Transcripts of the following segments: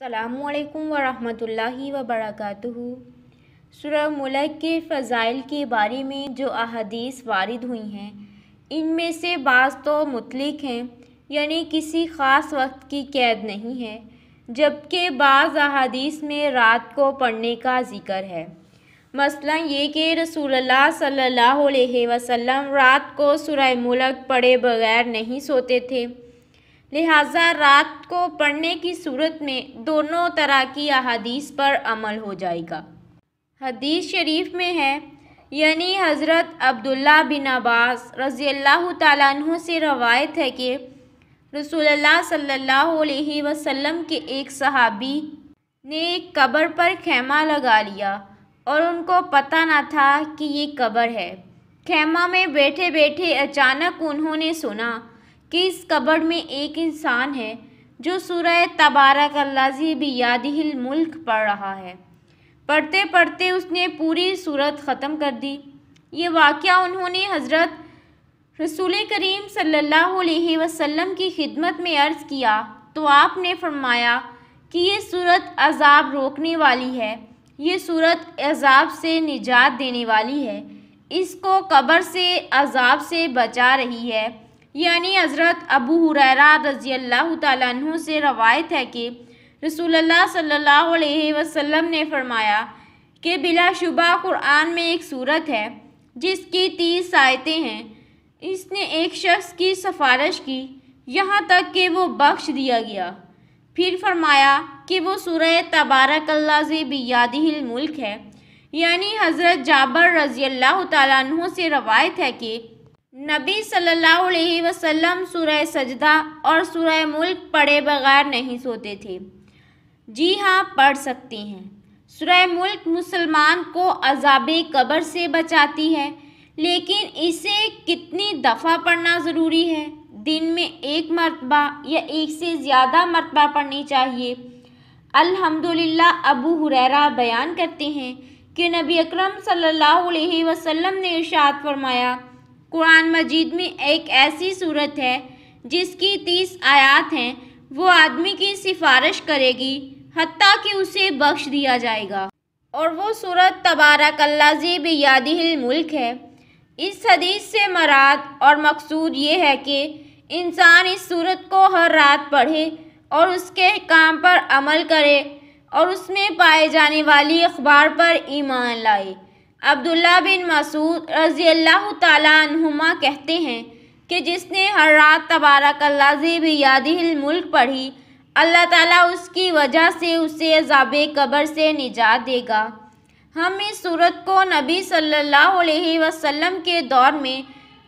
अस्सलामु अलैकुम वरहमतुल्लाहि वबरकातुहू। सूरह मुल्क के फ़ज़ाइल के बारे में जो अहादीस वारिद हुई हैं, इनमें से बाज़ तो मुतलिक हैं, यानी किसी ख़ास वक्त की कैद नहीं है, जबकि बाज़ अहादीस में रात को पढ़ने का ज़िक्र है। मसलन ये कि रसूलुल्लाह सल्लल्लाहु अलैहि वसल्लम रात को सूरह मुल्क पढ़े बगैर नहीं सोते थे। लिहाजा रात को पढ़ने की सूरत में दोनों तरह की अहादीस पर अमल हो जाएगा। हदीस शरीफ में है, यानी हज़रत अब्दुल्लाह बिन अब्बास रज़ियल्लाहु ताला अन्हु से रवायत है कि रसूलुल्लाह सल्लल्लाहु अलैहि वसल्लम के एक सहाबी ने एक कब्र पर खैमा लगा लिया और उनको पता न था कि ये कब्र है। खैमा में बैठे बैठे अचानक उन्होंने सुना कि इस कब्र में एक इंसान है जो सूरह तबारकल्लाज़ी बियदिहिल मुल्क पढ़ रहा है। पढ़ते पढ़ते उसने पूरी सूरत ख़त्म कर दी। ये वाक़या उन्होंने हज़रत रसूल करीम सल्लल्लाहु अलैहि वसल्लम की खिदमत में अर्ज़ किया तो आपने फरमाया कि ये सूरत अज़ाब रोकने वाली है, ये सूरत अज़ाब से निजात देने वाली है, इसको कब्र से अज़ाब से बचा रही है। यानी हज़रत अबू हुरैरा रज़ियल्लाहु ताला अन्हु से रवायत है कि रसूलुल्लाह सल्लल्लाहु अलैहि वसल्लम ने फरमाया कि बिलाशुबा कुरान में एक सूरत है जिसकी 30 आयतें हैं। इसने एक शख्स की सिफारिश की यहाँ तक कि वो बख्श दिया गया। फिर फरमाया कि वो सूरह तबारकल्लाज़ी बियदिहिल मुल्क है। यानी हज़रत जाबर रज़ियल्लाहु ताला अन्हु से रवायत है कि नबी सल्लल्लाहु अलैहि वसल्लम सूरह सजदा और सूरह मुल्क पढ़े बगैर नहीं सोते थे। जी हाँ, पढ़ सकते हैं। सूरह मुल्क मुसलमान को अज़ाबे कब्र से बचाती है, लेकिन इसे कितनी दफ़ा पढ़ना ज़रूरी है? दिन में एक मरतबा या एक से ज़्यादा मरतबा पढ़नी चाहिए। अल्हम्दुलिल्लाह अबू हुरैरा बयान करते हैं कि नबी अकरम सल्लल्लाहु अलैहि वसल्लम ने इरशाद फरमाया, कुरान मजीद में एक ऐसी सूरत है जिसकी 30 आयत हैं, वो आदमी की सिफारिश करेगी हत्ता कि उसे बख्श दिया जाएगा, और वो सूरत तबारकल्लाज़ी बियदिहिल मुल्क है। इस हदीस से मराद और मकसूद ये है कि इंसान इस सूरत को हर रात पढ़े और उसके काम पर अमल करे और उसमें पाए जाने वाली अखबार पर ईमान लाए। अब्दुल्लाह बिन मसूद रज़ियल्लाहु ताला अन्हुमा कहते हैं कि जिसने हर रात तबारकल्लाज़ी बियदिहिल मुल्क पढ़ी, अल्लाह ताला उसकी वजह से उसे अज़ाबे कब्र से निजात देगा। हम इस सूरत को नबी सल्लल्लाहु अलैहि वसल्लम के दौर में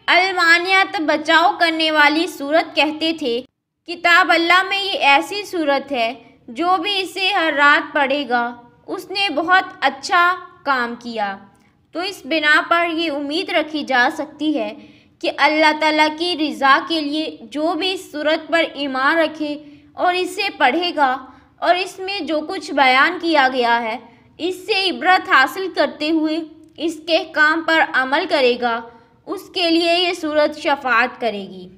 अलमानियत बचाव करने वाली सूरत कहते थे। किताब अल्लाह में ये ऐसी सूरत है, जो भी इसे हर रात पढ़ेगा उसने बहुत अच्छा काम किया। तो इस बिना पर ये उम्मीद रखी जा सकती है कि अल्लाह ताला की रज़ा के लिए जो भी इस सूरत पर ईमान रखे और इसे पढ़ेगा और इसमें जो कुछ बयान किया गया है इससे इबरत हासिल करते हुए इसके काम पर अमल करेगा, उसके लिए ये सूरत शफ़ाअत करेगी।